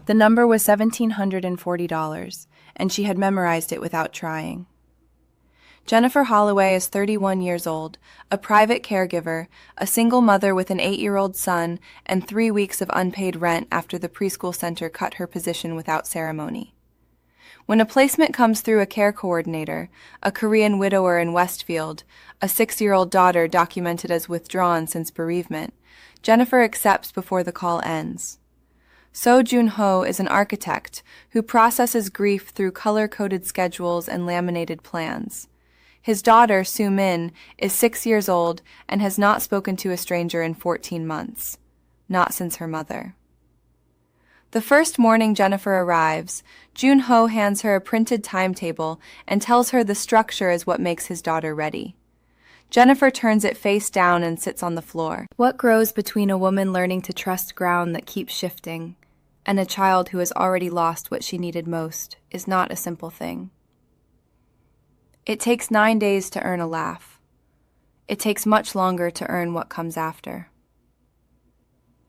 The number was $1,740, and she had memorized it without trying. Jennifer Holloway is 31 years old, a private caregiver, a single mother with an 8-year-old son, and 3 weeks of unpaid rent after the preschool center cut her position without ceremony. When a placement comes through a care coordinator, a Korean widower in Westfield, a 6-year-old daughter documented as withdrawn since bereavement, Jennifer accepts before the call ends. So Jun-ho is an architect who processes grief through color-coded schedules and laminated plans. His daughter, Soo-min, is 6 years old and has not spoken to a stranger in 14 months. Not since her mother. The first morning Jennifer arrives, Jun-ho hands her a printed timetable and tells her the structure is what makes his daughter ready. Jennifer turns it face down and sits on the floor. What grows between a woman learning to trust ground that keeps shifting and a child who has already lost what she needed most is not a simple thing. It takes 9 days to earn a laugh. It takes much longer to earn what comes after.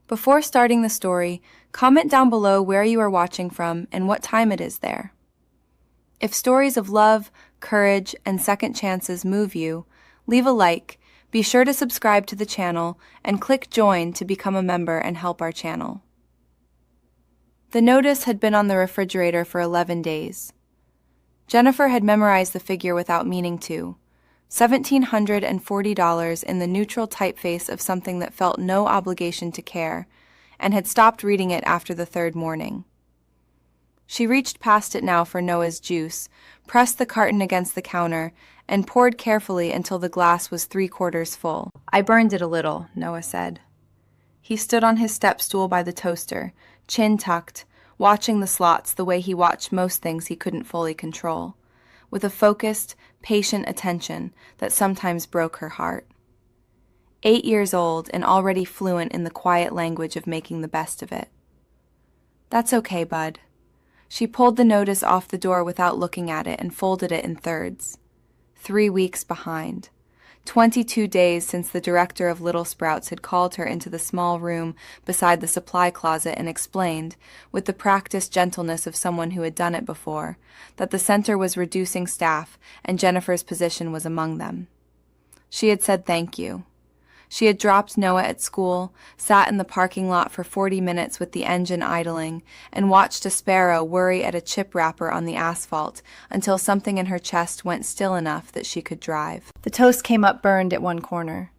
Before starting the story, comment down below where you are watching from and what time it is there. If stories of love, courage, and second chances move you, leave a like, be sure to subscribe to the channel, and click join to become a member and help our channel. The notice had been on the refrigerator for 11 days. Jennifer had memorized the figure without meaning to, $1,740 in the neutral typeface of something that felt no obligation to care, and had stopped reading it after the third morning. She reached past it now for Noah's juice, pressed the carton against the counter, and poured carefully until the glass was 3/4 full. "I burned it a little," Noah said. He stood on his step stool by the toaster, chin tucked, watching the slots the way he watched most things he couldn't fully control, with a focused, patient attention that sometimes broke her heart. 8 years old and already fluent in the quiet language of making the best of it. "That's okay, bud." She pulled the notice off the door without looking at it and folded it in thirds. 3 weeks behind. 22 days since the director of Little Sprouts had called her into the small room beside the supply closet and explained, with the practiced gentleness of someone who had done it before, that the center was reducing staff and Jennifer's position was among them. She had said thank you. She had dropped Noah at school, sat in the parking lot for 40 minutes with the engine idling, and watched a sparrow worry at a chip wrapper on the asphalt until something in her chest went still enough that she could drive. The toast came up burned at one corner.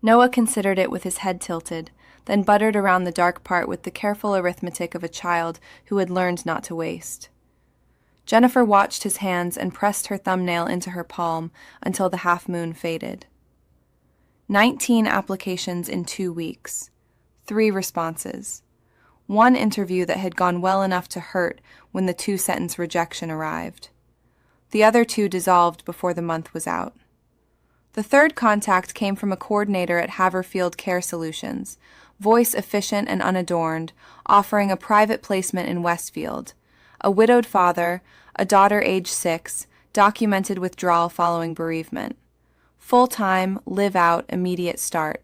Noah considered it with his head tilted, then buttered around the dark part with the careful arithmetic of a child who had learned not to waste. Jennifer watched his hands and pressed her thumbnail into her palm until the half moon faded. 19 applications in 2 weeks, 3 responses, 1 interview that had gone well enough to hurt when the 2-sentence rejection arrived. The other 2 dissolved before the month was out. The third contact came from a coordinator at Haverfield Care Solutions, voice efficient and unadorned, offering a private placement in Westfield, a widowed father, a daughter age 6, documented withdrawal following bereavement. Full-time, live-out, immediate start.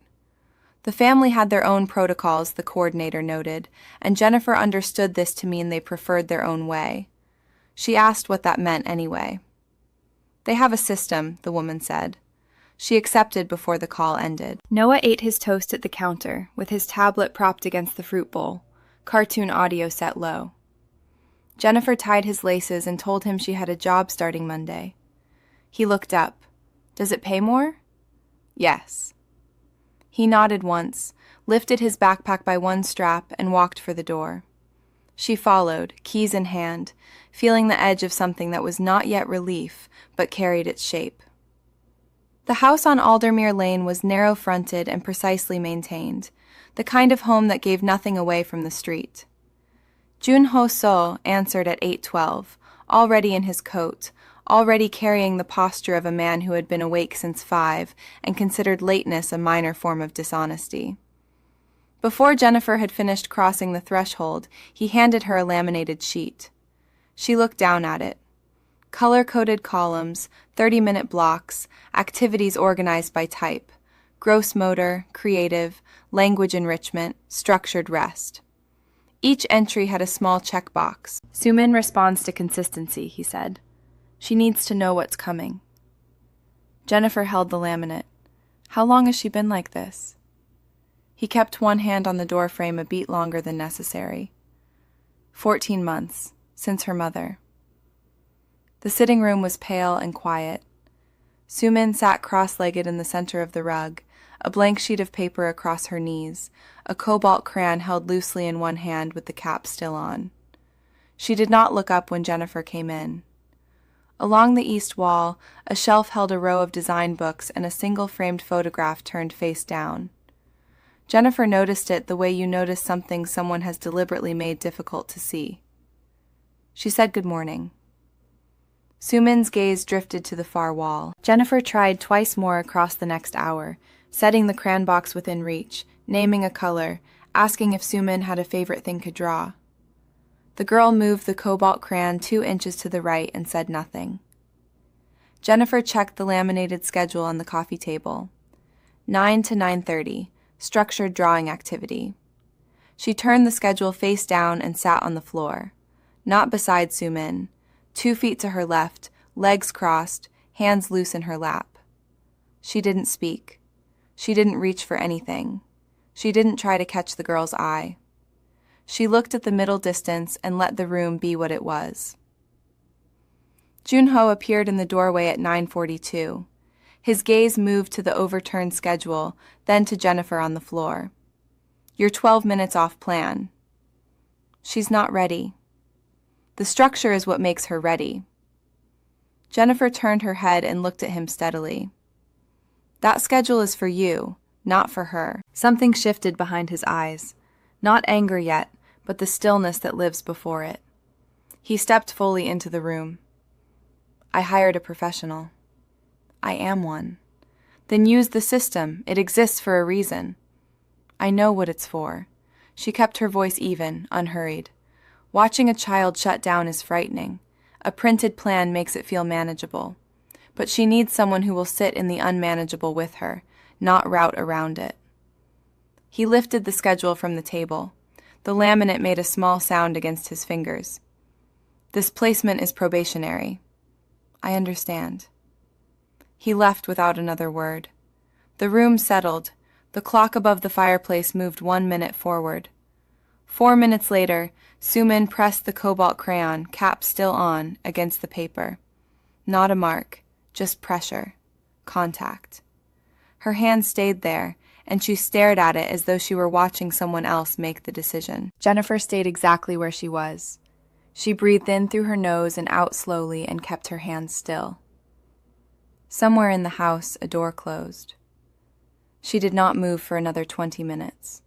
The family had their own protocols, the coordinator noted, and Jennifer understood this to mean they preferred their own way. She asked what that meant anyway. "They have a system," the woman said. She accepted before the call ended. Noah ate his toast at the counter, with his tablet propped against the fruit bowl, cartoon audio set low. Jennifer tied his laces and told him she had a job starting Monday. He looked up. "Does it pay more?" "Yes." He nodded once, lifted his backpack by one strap, and walked for the door. She followed, keys in hand, feeling the edge of something that was not yet relief, but carried its shape. The house on Aldermere Lane was narrow-fronted and precisely maintained, the kind of home that gave nothing away from the street. Jun-ho So answered at 8:12, already in his coat, already carrying the posture of a man who had been awake since 5 and considered lateness a minor form of dishonesty. Before Jennifer had finished crossing the threshold, he handed her a laminated sheet. She looked down at it. Color-coded columns, 30-minute blocks, activities organized by type, gross motor, creative, language enrichment, structured rest. Each entry had a small checkbox. Sumin responds to consistency, he said. She needs to know what's coming. Jennifer held the laminate. How long has she been like this? He kept one hand on the doorframe a beat longer than necessary. 14 months, since her mother. The sitting room was pale and quiet. Sumin sat cross-legged in the center of the rug, a blank sheet of paper across her knees, a cobalt crayon held loosely in one hand with the cap still on. She did not look up when Jennifer came in. Along the east wall, a shelf held a row of design books and a single framed photograph turned face down. Jennifer noticed it the way you notice something someone has deliberately made difficult to see. She said good morning. Sumin's gaze drifted to the far wall. Jennifer tried twice more across the next hour, setting the crayon box within reach, naming a color, asking if Sumin had a favorite thing to draw. The girl moved the cobalt crayon 2 inches to the right and said nothing. Jennifer checked the laminated schedule on the coffee table. 9 to 9:30, structured drawing activity. She turned the schedule face down and sat on the floor, not beside Sumin, 2 feet to her left, legs crossed, hands loose in her lap. She didn't speak. She didn't reach for anything. She didn't try to catch the girl's eye. She looked at the middle distance and let the room be what it was. Junho appeared in the doorway at 9:42. His gaze moved to the overturned schedule, then to Jennifer on the floor. You're 12 minutes off plan. She's not ready. The structure is what makes her ready. Jennifer turned her head and looked at him steadily. That schedule is for you, not for her. Something shifted behind his eyes. Not anger yet, but the stillness that lives before it. He stepped fully into the room. I hired a professional. I am one. Then use the system. It exists for a reason. I know what it's for. She kept her voice even, unhurried. Watching a child shut down is frightening. A printed plan makes it feel manageable. But she needs someone who will sit in the unmanageable with her, not route around it. He lifted the schedule from the table. The laminate made a small sound against his fingers. This placement is probationary. I understand. He left without another word. The room settled. The clock above the fireplace moved 1 minute forward. 4 minutes later, Sumin pressed the cobalt crayon, cap still on, against the paper. Not a mark, just pressure. Contact. Her hand stayed there, and she stared at it as though she were watching someone else make the decision. Jennifer stayed exactly where she was. She breathed in through her nose and out slowly and kept her hands still. Somewhere in the house, a door closed. She did not move for another 20 minutes.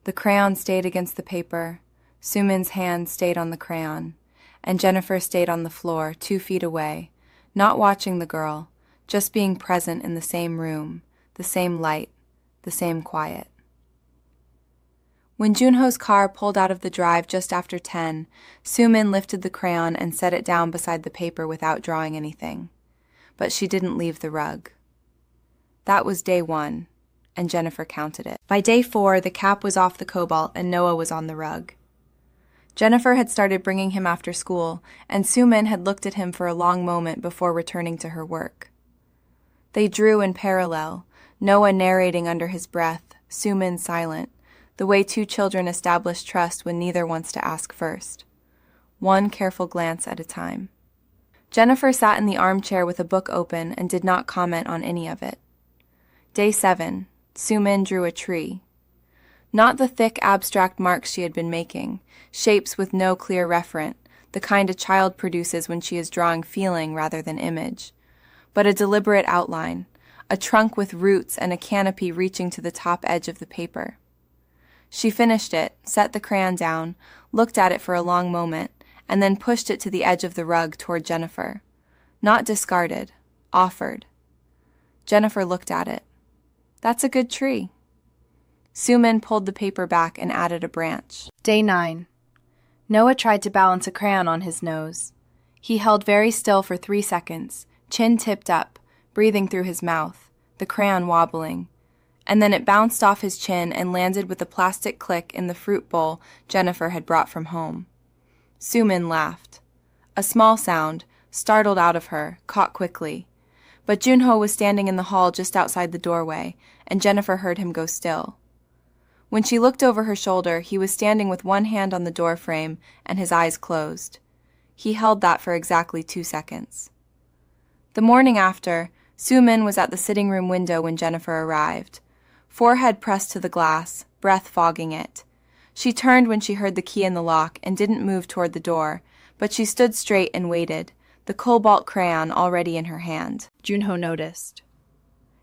The crayon stayed against the paper, Sumin's hand stayed on the crayon, and Jennifer stayed on the floor 2 feet away, not watching the girl, just being present in the same room, the same light, the same quiet. When Junho's car pulled out of the drive just after 10, Sumin lifted the crayon and set it down beside the paper without drawing anything. But she didn't leave the rug. That was day 1, and Jennifer counted it. By day 4, the cap was off the cobalt and Noah was on the rug. Jennifer had started bringing him after school, and Sumin had looked at him for a long moment before returning to her work. They drew in parallel, Noah narrating under his breath, Sumin silent, the way 2 children establish trust when neither wants to ask first. One careful glance at a time. Jennifer sat in the armchair with a book open and did not comment on any of it. Day 7, Sumin drew a tree. Not the thick abstract marks she had been making, shapes with no clear referent, the kind a child produces when she is drawing feeling rather than image, but a deliberate outline, a trunk with roots and a canopy reaching to the top edge of the paper. She finished it, set the crayon down, looked at it for a long moment, and then pushed it to the edge of the rug toward Jennifer. Not discarded, offered. Jennifer looked at it. That's a good tree. Sumin pulled the paper back and added a branch. Day 9. Noah tried to balance a crayon on his nose. He held very still for 3 seconds, chin tipped up, breathing through his mouth, the crayon wobbling, and then it bounced off his chin and landed with a plastic click in the fruit bowl Jennifer had brought from home. Sumin laughed. A small sound, startled out of her, caught quickly. But Junho was standing in the hall just outside the doorway, and Jennifer heard him go still. When she looked over her shoulder, he was standing with one hand on the doorframe and his eyes closed. He held that for exactly 2 seconds. The morning after, Sumin was at the sitting room window when Jennifer arrived. Forehead pressed to the glass, breath fogging it. She turned when she heard the key in the lock and didn't move toward the door, but she stood straight and waited, the cobalt crayon already in her hand. Junho noticed.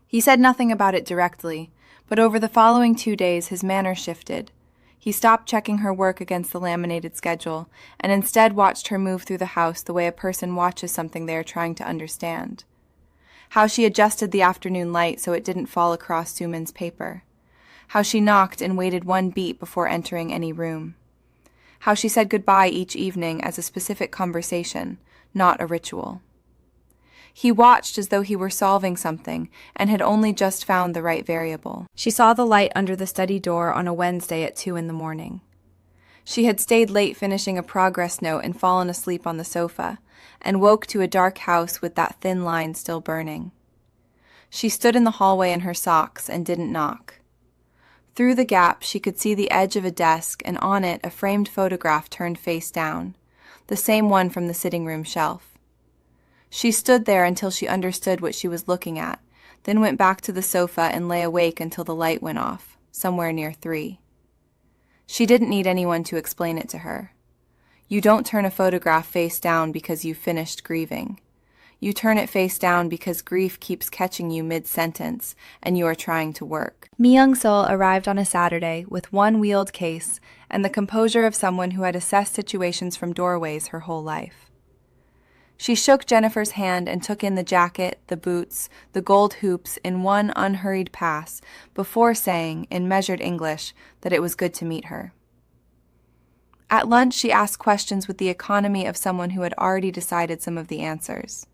He said nothing about it directly, but over the following 2 days his manner shifted. He stopped checking her work against the laminated schedule, and instead watched her move through the house the way a person watches something they are trying to understand. How she adjusted the afternoon light so it didn't fall across Sumin's paper. How she knocked and waited 1 beat before entering any room. How she said goodbye each evening as a specific conversation, not a ritual. He watched as though he were solving something and had only just found the right variable. She saw the light under the study door on a Wednesday at 2 a.m. She had stayed late finishing a progress note and fallen asleep on the sofa, and woke to a dark house with that thin line still burning. She stood in the hallway in her socks and didn't knock. Through the gap, she could see the edge of a desk, and on it a framed photograph turned face down, the same one from the sitting room shelf. She stood there until she understood what she was looking at, then went back to the sofa and lay awake until the light went off, somewhere near 3. She didn't need anyone to explain it to her. You don't turn a photograph face down because you've finished grieving. You turn it face down because grief keeps catching you mid-sentence, and you are trying to work. Myung-sul arrived on a Saturday with one wheeled case and the composure of someone who had assessed situations from doorways her whole life. She shook Jennifer's hand and took in the jacket, the boots, the gold hoops in one unhurried pass before saying, in measured English, that it was good to meet her. At lunch, she asked questions with the economy of someone who had already decided some of the answers.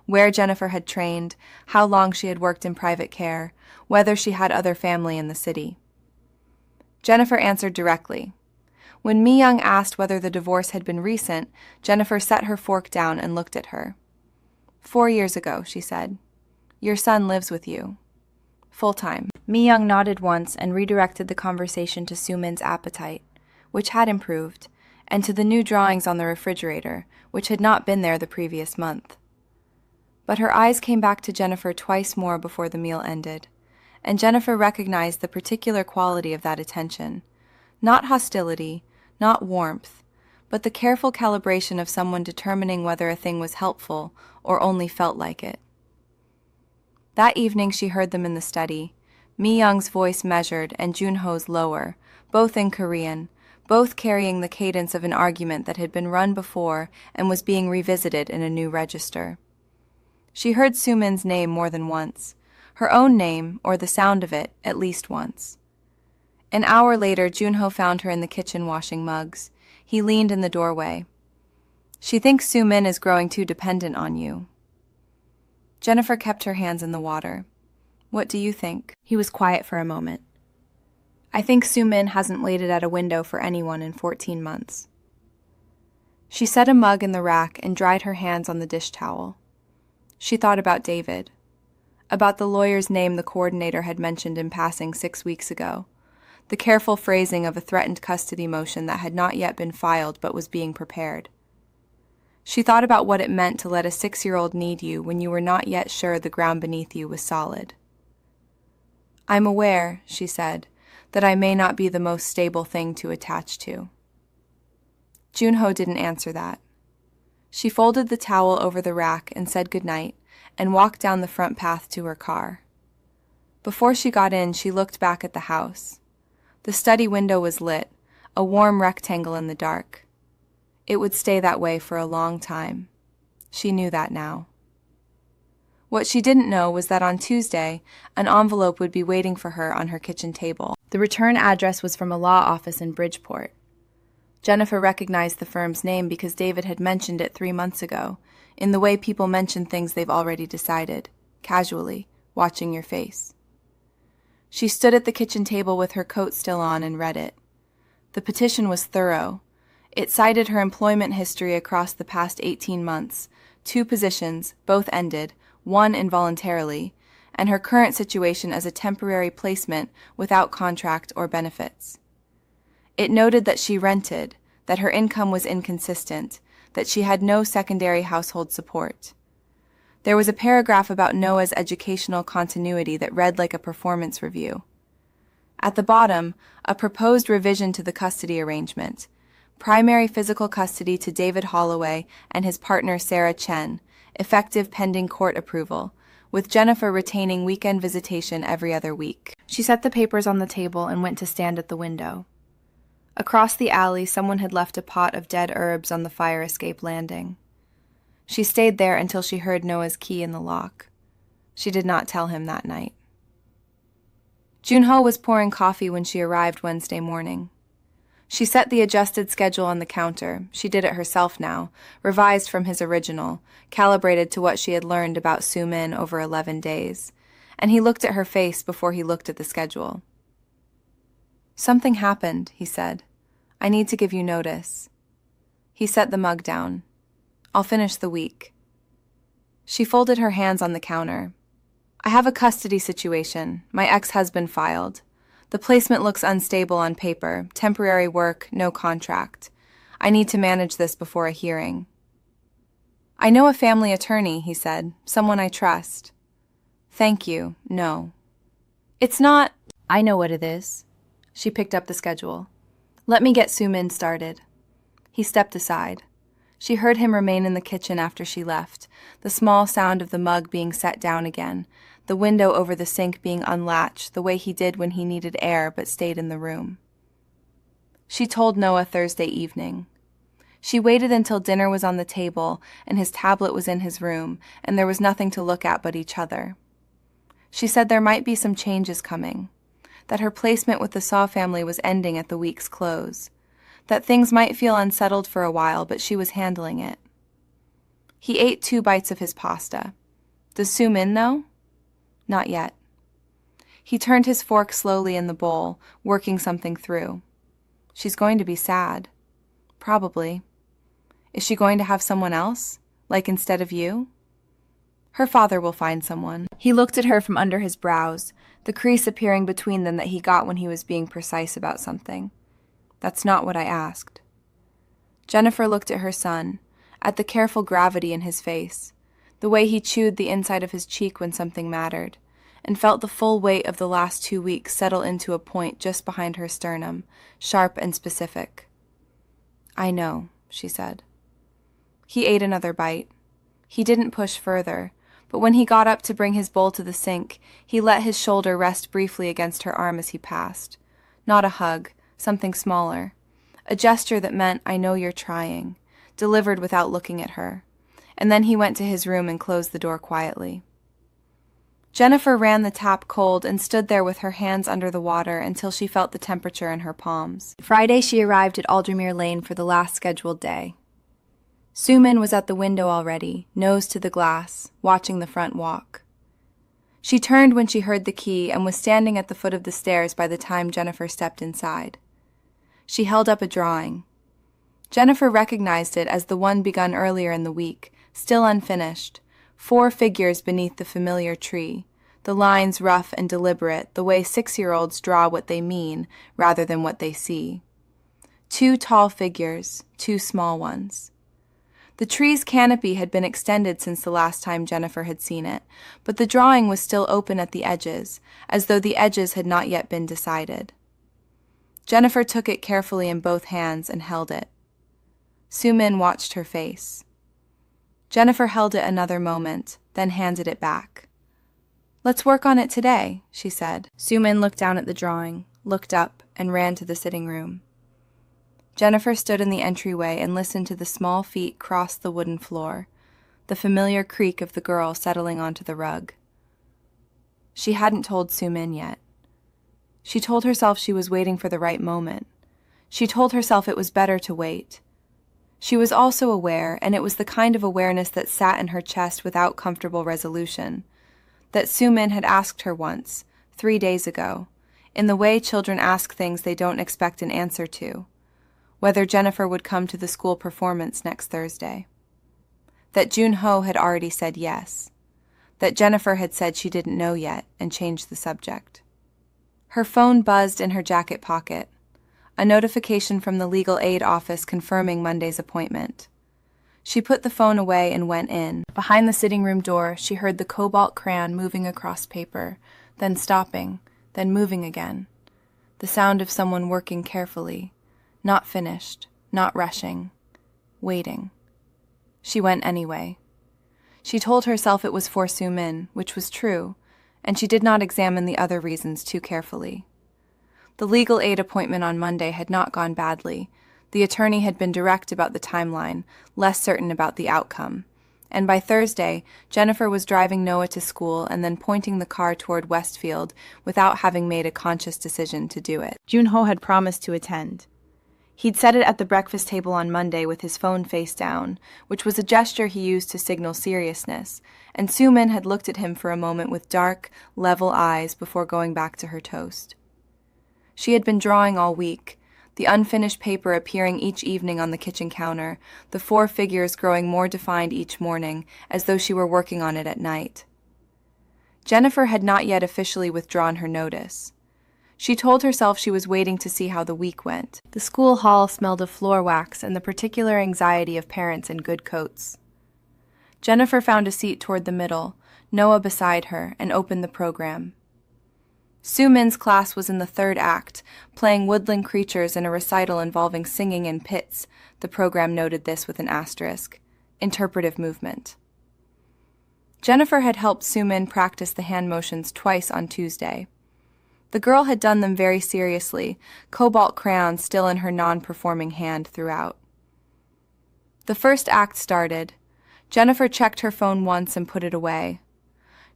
Where Jennifer had trained, how long she had worked in private care, whether she had other family in the city. Jennifer answered directly. When Mi-young asked whether the divorce had been recent, Jennifer set her fork down and looked at her. 4 years ago, she said. Your son lives with you. Full-time. Mi-young nodded once and redirected the conversation to Sumin's appetite, which had improved, and to the new drawings on the refrigerator, which had not been there the previous month. But her eyes came back to Jennifer twice more before the meal ended, and Jennifer recognized the particular quality of that attention. Not hostility, not warmth, but the careful calibration of someone determining whether a thing was helpful or only felt like it. That evening she heard them in the study, Mi-young's voice measured and Junho's lower, both in Korean, both carrying the cadence of an argument that had been run before and was being revisited in a new register. She heard Sumin's name more than once, her own name, or the sound of it, at least once. An hour later, Junho found her in the kitchen washing mugs. He leaned in the doorway. She thinks Sumin is growing too dependent on you. Jennifer kept her hands in the water. What do you think? He was quiet for a moment. I think Sumin hasn't waited at a window for anyone in 14 months. She set a mug in the rack and dried her hands on the dish towel. She thought about David, about the lawyer's name the coordinator had mentioned in passing 6 weeks ago, the careful phrasing of a threatened custody motion that had not yet been filed but was being prepared. She thought about what it meant to let a 6-year-old need you when you were not yet sure the ground beneath you was solid. I'm aware, she said, that I may not be the most stable thing to attach to. Junho didn't answer that. She folded the towel over the rack and said goodnight and walked down the front path to her car. Before she got in, she looked back at the house. The study window was lit, a warm rectangle in the dark. It would stay that way for a long time. She knew that now. What she didn't know was that on Tuesday, an envelope would be waiting for her on her kitchen table. The return address was from a law office in Bridgeport. Jennifer recognized the firm's name because David had mentioned it 3 months ago, in the way people mention things they've already decided, casually, watching your face. She stood at the kitchen table with her coat still on and read it. The petition was thorough. It cited her employment history across the past 18 months, 2 positions, both ended, 1 involuntarily, and her current situation as a temporary placement without contract or benefits. It noted that she rented, that her income was inconsistent, that she had no secondary household support. There was a paragraph about Noah's educational continuity that read like a performance review. At the bottom, a proposed revision to the custody arrangement. Primary physical custody to David Holloway and his partner Sarah Chen, effective pending court approval, with Jennifer retaining weekend visitation every other week. She set the papers on the table and went to stand at the window. Across the alley, someone had left a pot of dead herbs on the fire escape landing. She stayed there until she heard Noah's key in the lock. She did not tell him that night. Junho was pouring coffee when she arrived Wednesday morning. She set the adjusted schedule on the counter. She did it herself now, revised from his original, calibrated to what she had learned about Su-min over 11 days, and he looked at her face before he looked at the schedule. "Something happened," he said. "I need to give you notice." He set the mug down. "I'll finish the week." She folded her hands on the counter. "I have a custody situation. My ex-husband filed. The placement looks unstable on paper, temporary work, no contract. I need to manage this before a hearing." "I know a family attorney," he said, "someone I trust." "Thank you, no." "It's not—" "I know what it is." She picked up the schedule. "Let me get Su-min started." He stepped aside. She heard him remain in the kitchen after she left, the small sound of the mug being set down again, the window over the sink being unlatched the way he did when he needed air but stayed in the room. She told Noah Thursday evening. She waited until dinner was on the table and his tablet was in his room and there was nothing to look at but each other. She said there might be some changes coming, that her placement with the Saw family was ending at the week's close, that things might feel unsettled for a while, but she was handling it. He ate 2 bites of his pasta. Does Su-min know? Not yet. He turned his fork slowly in the bowl, working something through. She's going to be sad. Probably. Is she going to have someone else? Like instead of you? Her father will find someone. He looked at her from under his brows, the crease appearing between them that he got when he was being precise about something. That's not what I asked. Jennifer looked at her son, at the careful gravity in his face, the way he chewed the inside of his cheek when something mattered, and felt the full weight of the last 2 weeks settle into a point just behind her sternum, sharp and specific. "I know," she said. He ate another bite. He didn't push further, but when he got up to bring his bowl to the sink, he let his shoulder rest briefly against her arm as he passed. Not a hug, something smaller. A gesture that meant, "I know you're trying," delivered without looking at her. And then he went to his room and closed the door quietly. Jennifer ran the tap cold and stood there with her hands under the water until she felt the temperature in her palms. Friday she arrived at Aldermere Lane for the last scheduled day. Su-min was at the window already, nose to the glass, watching the front walk. She turned when she heard the key and was standing at the foot of the stairs by the time Jennifer stepped inside. She held up a drawing. Jennifer recognized it as the one begun earlier in the week, still unfinished, 4 figures beneath the familiar tree, the lines rough and deliberate, the way 6-year-olds draw what they mean rather than what they see. 2 tall figures, 2 small ones. The tree's canopy had been extended since the last time Jennifer had seen it, but the drawing was still open at the edges, as though the edges had not yet been decided. Jennifer took it carefully in both hands and held it. Su-min watched her face. Jennifer held it another moment, then handed it back. "Let's work on it today," she said. Su-min looked down at the drawing, looked up, and ran to the sitting room. Jennifer stood in the entryway and listened to the small feet cross the wooden floor, the familiar creak of the girl settling onto the rug. She hadn't told Su-min yet. She told herself she was waiting for the right moment. She told herself it was better to wait. She was also aware, and it was the kind of awareness that sat in her chest without comfortable resolution, that Su-min had asked her once, 3 days ago, in the way children ask things they don't expect an answer to, whether Jennifer would come to the school performance next Thursday. That Junho had already said yes. That Jennifer had said she didn't know yet and changed the subject. Her phone buzzed in her jacket pocket, a notification from the legal aid office confirming Monday's appointment. She put the phone away and went in. Behind the sitting room door, she heard the cobalt crayon moving across paper, then stopping, then moving again. The sound of someone working carefully, not finished, not rushing, waiting. She went anyway. She told herself it was for Su-min, which was true, and she did not examine the other reasons too carefully. The legal aid appointment on Monday had not gone badly. The attorney had been direct about the timeline, less certain about the outcome. And by Thursday, Jennifer was driving Noah to school and then pointing the car toward Westfield without having made a conscious decision to do it. Junho had promised to attend. He'd said it at the breakfast table on Monday with his phone face down, which was a gesture he used to signal seriousness, and Su-min had looked at him for a moment with dark, level eyes before going back to her toast. She had been drawing all week, the unfinished paper appearing each evening on the kitchen counter, the 4 figures growing more defined each morning, as though she were working on it at night. Jennifer had not yet officially withdrawn her notice. She told herself she was waiting to see how the week went. The school hall smelled of floor wax and the particular anxiety of parents in good coats. Jennifer found a seat toward the middle, Noah beside her, and opened the program. Su-min's class was in the 3rd act, playing woodland creatures in a recital involving singing in pits. The program noted this with an asterisk. Interpretive movement. Jennifer had helped Su-min practice the hand motions twice on Tuesday. The girl had done them very seriously, cobalt crayon still in her non-performing hand throughout. The 1st act started. Jennifer checked her phone once and put it away.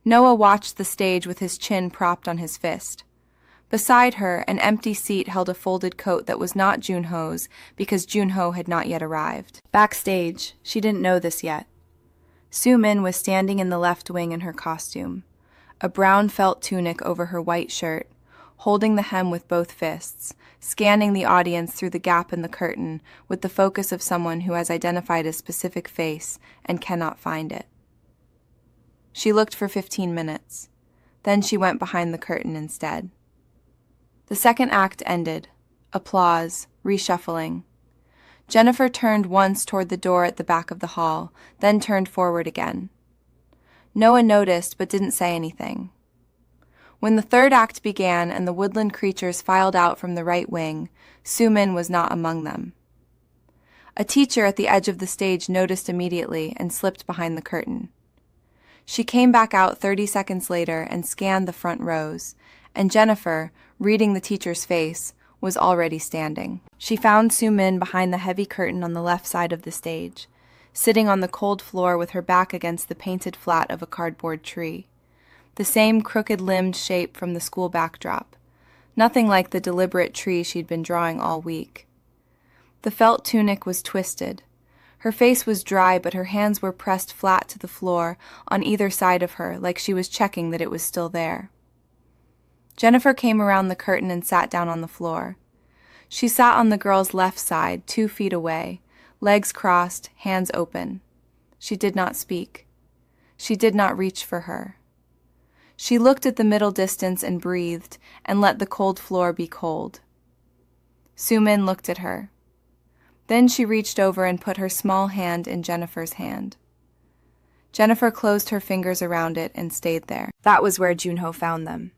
Noah watched the stage with his chin propped on his fist. Beside her, an empty seat held a folded coat that was not Junho's because Junho had not yet arrived. Backstage, she didn't know this yet. Su-min was standing in the left wing in her costume, a brown felt tunic over her white shirt, holding the hem with both fists, scanning the audience through the gap in the curtain with the focus of someone who has identified a specific face and cannot find it. She looked for 15 minutes. Then she went behind the curtain instead. The 2nd act ended. Applause, reshuffling. Jennifer turned once toward the door at the back of the hall, then turned forward again. Noah noticed but didn't say anything. When the 3rd act began and the woodland creatures filed out from the right wing, Su-min was not among them. A teacher at the edge of the stage noticed immediately and slipped behind the curtain. She came back out 30 seconds later and scanned the front rows, and Jennifer, reading the teacher's face, was already standing. She found Su-min behind the heavy curtain on the left side of the stage, sitting on the cold floor with her back against the painted flat of a cardboard tree. The same crooked-limbed shape from the school backdrop, nothing like the deliberate tree she'd been drawing all week. The felt tunic was twisted. Her face was dry, but her hands were pressed flat to the floor on either side of her, like she was checking that it was still there. Jennifer came around the curtain and sat down on the floor. She sat on the girl's left side, 2 feet away, legs crossed, hands open. She did not speak. She did not reach for her. She looked at the middle distance and breathed, and let the cold floor be cold. Su-min looked at her. Then she reached over and put her small hand in Jennifer's hand. Jennifer closed her fingers around it and stayed there. That was where Junho found them.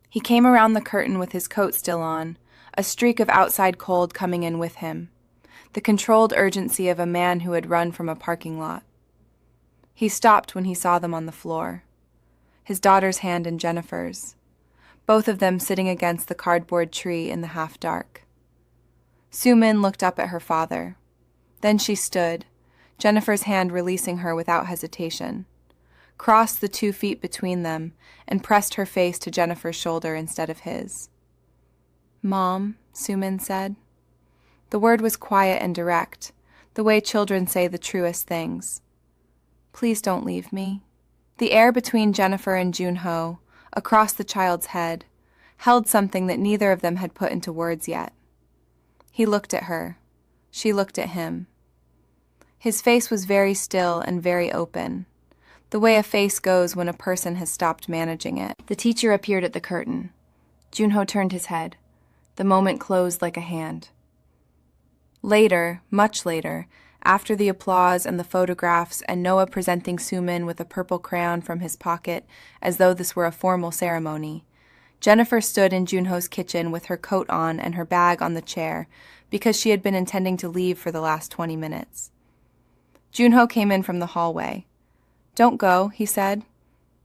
He came around the curtain with his coat still on, a streak of outside cold coming in with him, the controlled urgency of a man who had run from a parking lot. He stopped when he saw them on the floor, his daughter's hand in Jennifer's, both of them sitting against the cardboard tree in the half-dark. Su-min looked up at her father. Then she stood, Jennifer's hand releasing her without hesitation, crossed the 2 feet between them, and pressed her face to Jennifer's shoulder instead of his. "Mom," Su-min said. The word was quiet and direct, the way children say the truest things. "Please don't leave me." The air between Jennifer and Junho, across the child's head, held something that neither of them had put into words yet. He looked at her. She looked at him. His face was very still and very open, the way a face goes when a person has stopped managing it. The teacher appeared at the curtain. Junho turned his head. The moment closed like a hand. Later, much later, after the applause and the photographs and Noah presenting Sumin with a purple crayon from his pocket as though this were a formal ceremony, Jennifer stood in Junho's kitchen with her coat on and her bag on the chair because she had been intending to leave for the last 20 minutes. Junho came in from the hallway. "Don't go," he said.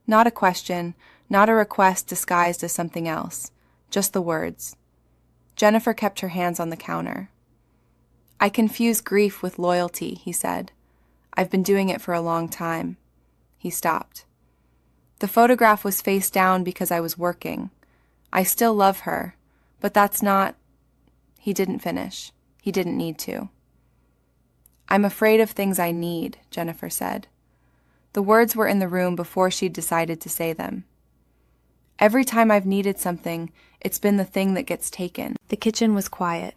Not a question, not a request disguised as something else, just the words. Jennifer kept her hands on the counter. "I confuse grief with loyalty," he said. "I've been doing it for a long time." He stopped. "The photograph was face down because I was working. I still love her, but that's not—" He didn't finish. He didn't need to. "I'm afraid of things I need," Jennifer said. The words were in the room before she'd decided to say them. "Every time I've needed something, it's been the thing that gets taken." The kitchen was quiet.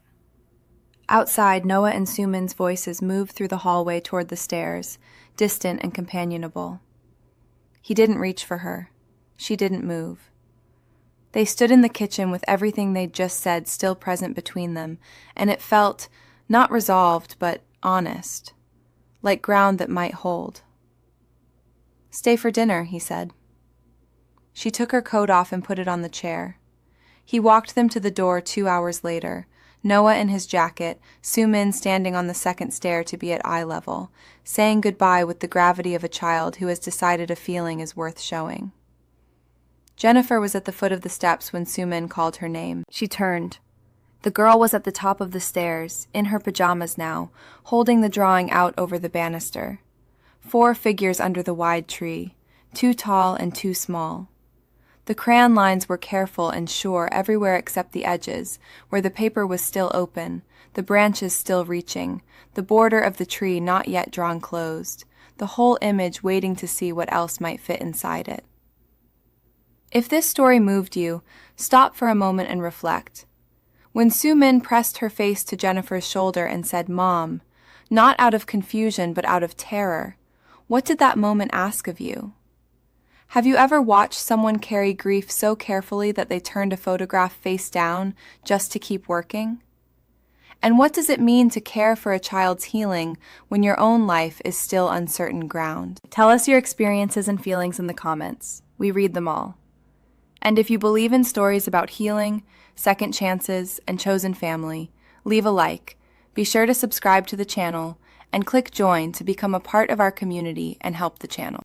Outside, Noah and Sumin's voices moved through the hallway toward the stairs, distant and companionable. He didn't reach for her. She didn't move. They stood in the kitchen with everything they'd just said still present between them, and it felt, not resolved, but honest, like ground that might hold. "Stay for dinner," he said. She took her coat off and put it on the chair. He walked them to the door 2 hours later, Noah in his jacket, Sumin standing on the second stair to be at eye level, saying goodbye with the gravity of a child who has decided a feeling is worth showing. Jennifer was at the foot of the steps when Sumin called her name. She turned. The girl was at the top of the stairs, in her pajamas now, holding the drawing out over the banister. 4 figures under the wide tree, 2 tall and 2 small. The crayon lines were careful and sure everywhere except the edges, where the paper was still open, the branches still reaching, the border of the tree not yet drawn closed, the whole image waiting to see what else might fit inside it. If this story moved you, stop for a moment and reflect. When Sumin pressed her face to Jennifer's shoulder and said, "Mom," not out of confusion but out of terror, what did that moment ask of you? Have you ever watched someone carry grief so carefully that they turned a photograph face down just to keep working? And what does it mean to care for a child's healing when your own life is still uncertain ground? Tell us your experiences and feelings in the comments. We read them all. And if you believe in stories about healing, second chances, and chosen family, leave a like, be sure to subscribe to the channel, and click join to become a part of our community and help the channel.